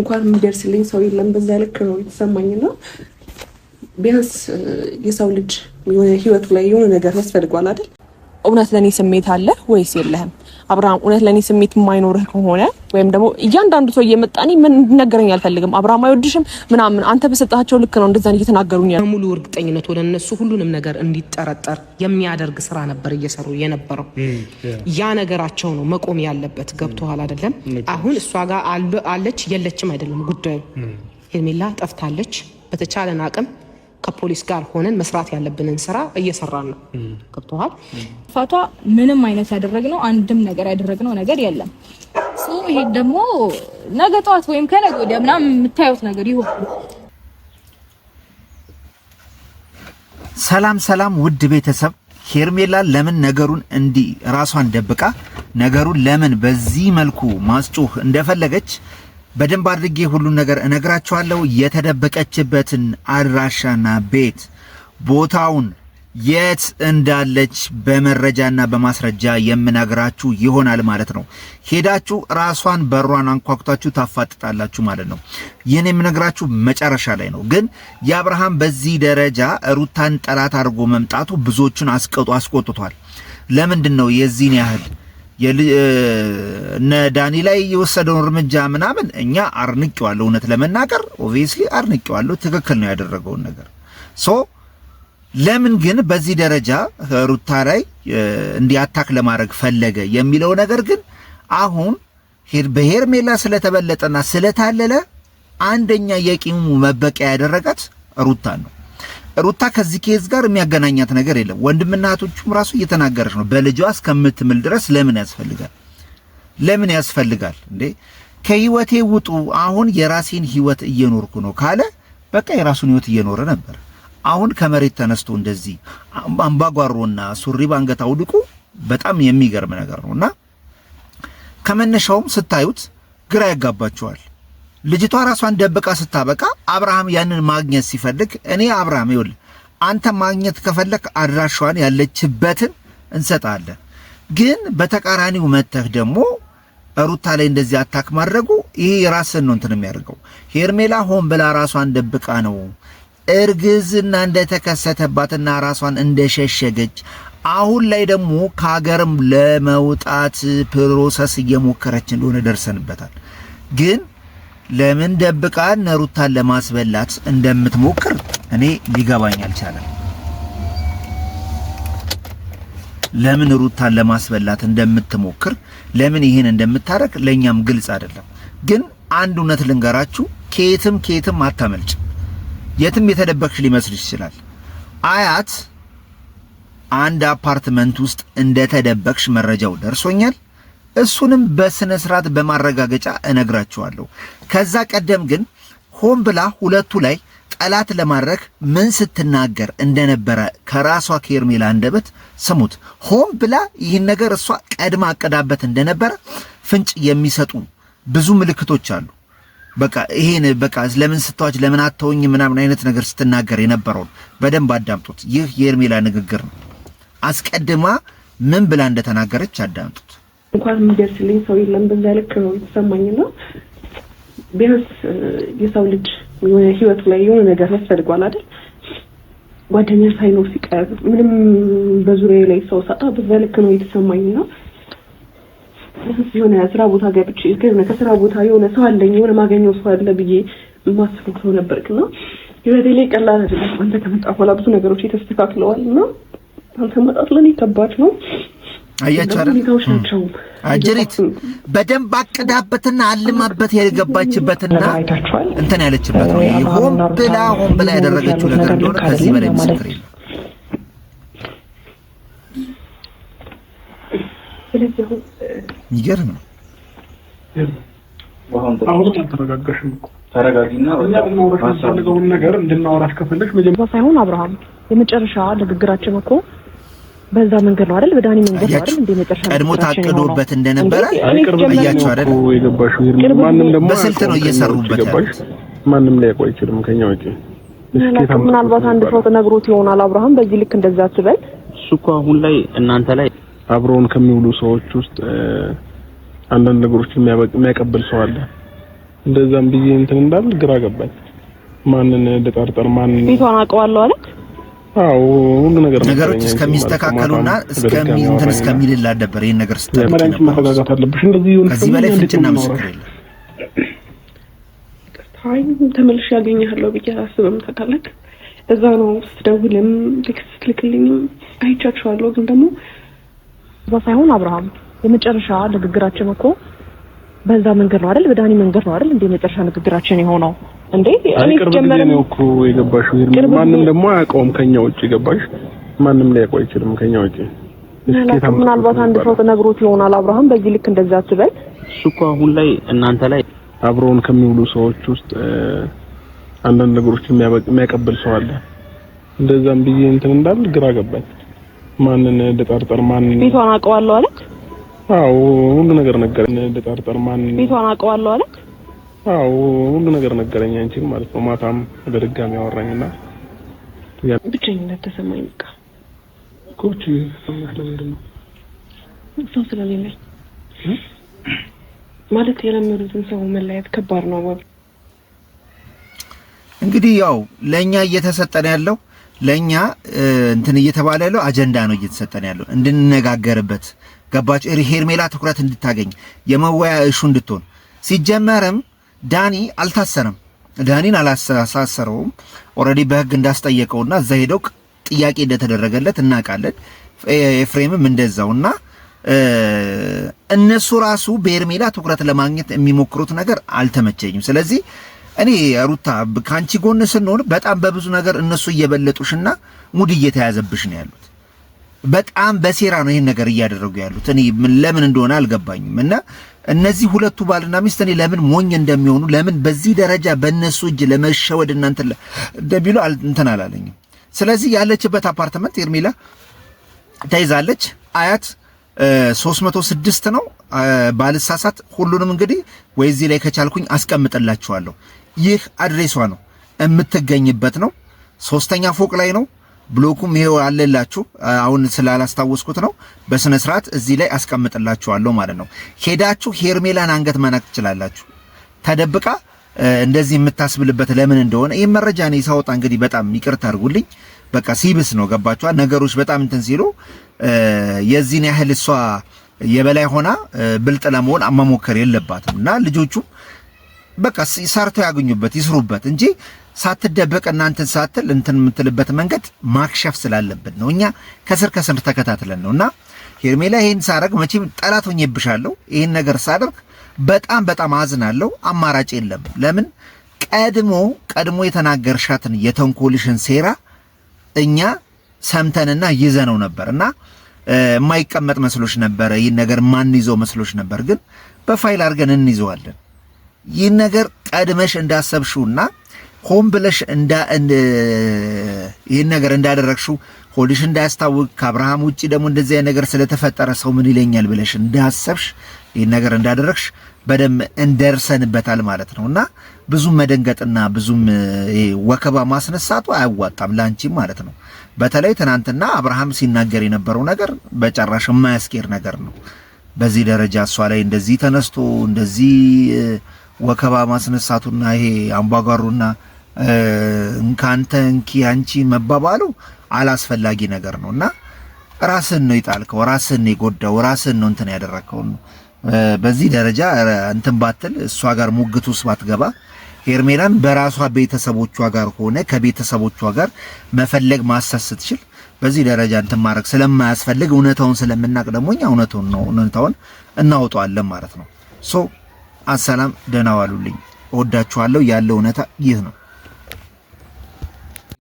እንኳን የሚደርስልኝ ሰው የለም በዛ ልክ ነው የተሰማኝና ቢያንስ የሰው ልጅ የሆነ ህይወቱ ላይ የሆነ ነገር ያስፈልጋል አይደል? እውነት ለኔ ስሜት አለ ወይስ የለህም? አብርሃም እውነት ለኔ ስሜት የማይኖርህ ከሆነ ወይም ደግሞ እያንዳንዱ ሰው እየመጣኝ ምን ነገረኝ አልፈልግም አብርሃም አይወድሽም ምናምን አንተ በሰጣቸው ልክ ነው እንደዛ እየተናገሩኝ ያለው ሙሉ እርግጠኝነት ወደ እነሱ ሁሉንም ነገር እንዲጠረጠር የሚያደርግ ስራ ነበር እየሰሩ የነበረው። ያ ነገራቸው ነው መቆም ያለበት። ገብቶሃል አይደለም? አሁን እሷ ጋር አለች የለችም አይደለም ጉዳዩ። ሄርሜላ ጠፍታለች። በተቻለን አቅም ከፖሊስ ጋር ሆነን መስራት ያለብንን ስራ እየሰራን ነው። ገብቶሃል? ፋቷ ምንም አይነት ያደረግነው አንድም ነገር ያደረግነው ነገር የለም። ይሄ ደግሞ ነገ ጠዋት ወይም ከነገ ወዲያ ምናምን የምታዩት ነገር ይሆናል። ሰላም ውድ ቤተሰብ፣ ሄርሜላ ለምን ነገሩን እንዲህ ራሷን ደብቃ ነገሩን ለምን በዚህ መልኩ ማስጮህ እንደፈለገች በደንብ አድርጌ ሁሉን ነገር እነግራችኋለሁ። የተደበቀችበትን አድራሻና ቤት ቦታውን የት እንዳለች በመረጃና በማስረጃ የምነግራችሁ ይሆናል ማለት ነው። ሄዳችሁ ራሷን በሯን አንኳኩታችሁ ታፋጥጣላችሁ ማለት ነው። ይህን የምነግራችሁ መጨረሻ ላይ ነው። ግን የአብርሃም በዚህ ደረጃ ሩታን ጠላት አድርጎ መምጣቱ ብዙዎቹን አስቆጥቷል። ለምንድን ነው የዚህን ያህል እነ ዳኒ ላይ የወሰደውን እርምጃ ምናምን እኛ አርንቄዋለሁ። እውነት ለመናገር ኦብቪየስሊ አርንቄዋለሁ። ትክክል ነው ያደረገውን ነገር። ለምን ግን በዚህ ደረጃ ሩታ ላይ እንዲያታክ ለማድረግ ፈለገ የሚለው ነገር ግን አሁን በሄርሜላ ስለተበለጠና ስለታለለ አንደኛ የቂሙ መበቂያ ያደረጋት ሩታን ነው። ሩታ ከዚህ ኬዝ ጋር የሚያገናኛት ነገር የለም። ወንድምና እህቶቹም ራሱ እየተናገረች ነው። በልጇ እስከምትምል ድረስ ለምን ያስፈልጋል እንዴ? ከህይወቴ ውጡ፣ አሁን የራሴን ህይወት እየኖርኩ ነው ካለ በቃ የራሱን ህይወት እየኖረ ነበር። አሁን ከመሬት ተነስቶ እንደዚህ አምባጓሮና ሱሪ ባንገት አውልቁ በጣም የሚገርም ነገር ነውና ከመነሻውም ስታዩት ግራ ያጋባቸዋል። ልጅቷ ራሷን ደብቃ ስታበቃ አብርሃም ያንን ማግኘት ሲፈልግ እኔ አብርሃም ይወል አንተ ማግኘት ከፈለክ አድራሻዋን ያለችበትን እንሰጣለን፣ ግን በተቃራኒው መተህ ደግሞ ሩታ ላይ እንደዚህ አታክ ማድረጉ ይሄ የራስን ነው እንትን የሚያደርገው። ሄርሜላ ሆን ብላ ራሷን ደብቃ ነው እርግዝና እንደተከሰተባትና ራሷን እንደሸሸገች አሁን ላይ ደግሞ ከሀገርም ለመውጣት ፕሮሰስ እየሞከረች እንደሆነ ደርሰንበታል። ግን ለምን ደብቃ ሩታን ለማስበላት እንደምትሞክር እኔ ሊገባኝ አልቻለም። ለምን ሩታን ለማስበላት እንደምትሞክር ለምን ይሄን እንደምታረክ ለኛም ግልጽ አይደለም። ግን አንድ እውነት ልንገራችሁ፣ ከየትም አታመልጭ። የትም የተደበቅሽ ሊመስልሽ ይችላል። አያት አንድ አፓርትመንት ውስጥ እንደተደበቅሽ መረጃው ደርሶኛል። እሱንም በስነ ስርዓት በማረጋገጫ እነግራችኋለሁ። ከዛ ቀደም ግን ሆን ብላ ሁለቱ ላይ ጠላት ለማድረግ ምን ስትናገር እንደነበረ ከራሷ ከሄርሜላ አንደበት ስሙት። ሆን ብላ ይህን ነገር እሷ ቀድማ አቀዳበት እንደነበረ ፍንጭ የሚሰጡ ብዙ ምልክቶች አሉ። በቃ ይሄን በቃ ለምን ስትዋጅ ለምን አተውኝ ምናምን አይነት ነገር ስትናገር የነበረው በደንብ አዳምጡት። ይህ የሄርሜላ ንግግር ነው። አስቀድማ ምን ብላ እንደተናገረች አዳምጡት። እንኳን የሚደርስልኝ ሰው የለም በዛ ልክ ነው የተሰማኝና ቢያንስ የሰው ልጅ የሆነ ህይወቱ ላይ የሆነ ነገር ያስፈልጋል አይደል? ጓደኛ ሳይኖር ሲቀር ምንም በዙሪያዬ ላይ ሰው ሳጣ በዛ ልክ ነው የተሰማኝና የሆነ ስራ ቦታ ገብቼ ከስራ ቦታ የሆነ ሰው አለኝ የሆነ ማገኘው ሰው አለ ብዬ ማስፈው ሰው ነበርኩና ህይወቴ ላይ ቀላል አይደለም። አንተ ከመጣ በኋላ ብዙ ነገሮች ተስተካክለዋልና አንተ መጣት ለኔ ከባድ ነው። አያቻለም አጀሪት በደንብ አቅዳበትና አልማበት የገባችበትና እንትን ያለችበት ነው። ሆን ብላ ያደረገችው ነገር እንደሆነ ከዚህ በላይ ምስክር የለም። ስለዚህ ይገርም ነው። አሁን ተረጋጋሽም እኮ ተረጋጊና ወጣው ነገር እንድናወራሽ ከፈለሽ መጀመሪያ ሳይሆን አብርሃም የመጨረሻ ንግግራችን እኮ በዛ መንገድ ነው አይደል? በዳኒ መንገድ ነው አይደል? እንደመጨረሻ ቀድሞ ታቅዶበት እንደነበረ አያችሁ አይደል? የገባሽው ማንንም ደግሞ በስልት ነው እየሰሩበት ያለው። ማንንም ሊያውቅ አይችልም ከኛ ውጪ። ምናልባት አንድ ሰው ተነግሮት ይሆናል አብርሃም በዚህ ልክ እንደዛ አትበል። እሱ እኮ አሁን ላይ እናንተ ላይ አብሮን ከሚውሉ ሰዎች ውስጥ አንዳንድ ነገሮችን የሚያቀብል ሰው አለ። እንደዛም ብዬ እንትን እንዳል ግራ ገባኝ። ማንን ልጠርጥር? ማንን ቤቷን አውቀዋለሁ አለች። አዎ ሁሉ ነገሮች እስከሚስተካከሉና እስከሚልላት ነበር ይሄን ነገር ስተመረንች ማረጋጋት አለብሽ። እንደዚህ ይሁን ከዚህ በላይ ፍንጭና ምስክር የለም። አይ ተመልሼ ያገኘሃለሁ ብዬ አስበም ተካለክ እዛ ነው ስደውልም ቴክስት ልክልኝም አይቻችኋለሁ። ግን ደግሞ ሳይሆን አብርሃም የመጨረሻ ንግግራችን እኮ በዛ መንገድ ነው አይደል? በዳኒ መንገድ ነው አይደል? እንደ የመጨረሻ ንግግራችን የሆነው እንዴ እኔ ጀመረ ነው እኮ የገባሽው። ማንም ደግሞ አያውቀውም ከኛ ውጪ ገባሽ? ማንም ሊያውቀው አይችልም ከኛ ውጪ። ምናልባት አንድ ሰው ተነግሮት ይሆናል። አብርሃም በዚህ ልክ እንደዛ አትበል። እሱ እኮ አሁን ላይ እናንተ ላይ አብሮን ከሚውሉ ሰዎች ውስጥ አንዳንድ ነገሮችን የሚያቀብል ሰው አለ። እንደዛም ብዬ እንትን እንዳል ግራ ገባኝ። ማንን ልጠርጥር? ማንን ቤቷን አውቀዋለሁ አለች። አዎ ሁሉ ነገር ነገረኝ። ልጠርጥር? ማንን ቤቷን አውቀዋለሁ አለች። አዎ ሁሉ ነገር ነገረኝ። አንቺም ማለት ነው። ማታም በድጋሚ አወራኝና ብቸኝነት ተሰማኝ። በቃ ኮች ሰማህ? ለምንድን ነው ሰው ስለሌለኝ ማለት የለመዱትን ሰው መለያየት ከባድ ነው። እንግዲህ ያው ለኛ እየተሰጠን ያለው ለኛ እንትን እየተባለ ያለው አጀንዳ ነው እየተሰጠን ያለው እንድንነጋገርበት። ገባች? ሄርሜላ ትኩረት እንድታገኝ የመወያ እሹ እንድትሆን። ሲጀመርም ዳኒ አልታሰረም። ዳኒን አላሳሰረውም። ኦልሬዲ በህግ እንዳስጠየቀውና እዛ ሄደው ጥያቄ እንደተደረገለት እናውቃለን። ኤፍሬምም እንደዛውና እነሱ ራሱ በሄርሜላ ትኩረት ለማግኘት የሚሞክሩት ነገር አልተመቸኝም። ስለዚህ እኔ ሩታ ካንቺ ጎን ስንሆን በጣም በብዙ ነገር እነሱ እየበለጡሽና ሙድ እየተያዘብሽ ነው ያሉት። በጣም በሴራ ነው ይሄን ነገር እያደረጉ ያሉት። እኔ ለምን እንደሆነ አልገባኝም። እና እነዚህ ሁለቱ ባልና ሚስት እኔ ለምን ሞኝ እንደሚሆኑ ለምን በዚህ ደረጃ በእነሱ እጅ ለመሸወድ እናንተ እንደሚሉ እንትን አላለኝም። ስለዚህ ያለችበት አፓርትመንት ሄርሜላ ተይዛለች። አያት 306 ነው ባልሳሳት። ሁሉንም እንግዲህ ወይ እዚህ ላይ ከቻልኩኝ አስቀምጥላችኋለሁ። ይህ አድሬሷ ነው የምትገኝበት ነው። 3ኛ ፎቅ ላይ ነው። ብሎኩም ይሄው አለላችሁ። አሁን ስላላስታወስኩት ነው። በስነ ስርዓት እዚህ ላይ አስቀምጥላችኋለሁ ማለት ነው። ሄዳችሁ ሄርሜላን አንገት መናቅ ትችላላችሁ። ተደብቃ እንደዚህ የምታስብልበት ለምን እንደሆነ ይሄን መረጃ ነው ሳወጣ እንግዲህ በጣም ይቅርታ አድርጉልኝ። በቃ ሲብስ ነው ገባችኋል። ነገሮች በጣም እንትን ሲሉ የዚህን ያህል እሷ የበላይ ሆና ብልጥ ለመሆን መሞከር የለባትም። እና ልጆቹ በቃ ሰርተው ያገኙበት ይስሩበት እንጂ ሳትደበቅ እናንተን ሳትል እንትን የምትልበት መንገድ ማክሸፍ ስላለብን ነው። እኛ ከስር ተከታትለን ነውና ሄርሜላ ይሄን ሳረግ መቼም ጠላት ሆኜብሻለሁ። ይሄን ነገር ሳደርግ በጣም አዝናለሁ። አማራጭ የለም። ለምን ቀድሞ የተናገርሻትን የተንኮልሽን ሴራ እኛ ሰምተንና ይዘነው ነበርና የማይቀመጥ መስሎሽ ነበር። ይሄን ነገር ማን ይዘው መስሎሽ ነበር። ግን በፋይል አድርገን እንይዘዋለን። ይሄን ነገር ቀድመሽ እንዳሰብሽውና ሆም ብለሽ ይሄን ነገር እንዳደረግሽው ሆድሽ እንዳያስታውቅ ከአብርሃም ውጪ ደግሞ እንደዚህ አይነት ነገር ስለተፈጠረ ሰው ምን ይለኛል ብለሽ እንዳሰብሽ ይሄን ነገር እንዳደረግሽ በደንብ እንደርሰንበታል ማለት ነውና ብዙም መደንገጥና ብዙም ወከባ ማስነሳቱ አያዋጣም ላንቺም ማለት ነው። በተለይ ትናንትና አብርሃም ሲናገር የነበረው ነገር በጨራሽ የማያስኬር ነገር ነው። በዚህ ደረጃ እሷ ላይ እንደዚህ ተነስቶ እንደዚህ ወከባ ማስነሳቱና ይሄ አምባጓሩና እንካንተ እንኪ አንቺ መባባሉ አላስፈላጊ ነገር ነውና ራስን ነው ይጣልከው፣ ራስን ነው የጎዳው፣ ራስን ነው እንትን ያደረከው። በዚህ ደረጃ እንትን ባትል እሷ ጋር ሙግት ውስጥ ባትገባ ሄርሜላን በራሷ ቤተሰቦቿ ጋር ሆነ ከቤተሰቦቿ ጋር መፈለግ ማሰስ ስትችል በዚህ ደረጃ እንትን ማድረግ ስለማያስፈልግ እውነታውን ስለምናቅ ደግሞ እኛ እውነታውን እናወጣዋለን ማለት ነው። አሰላም ደህና ዋሉልኝ። እወዳችኋለሁ። ያለው እውነታ ይህ ነው።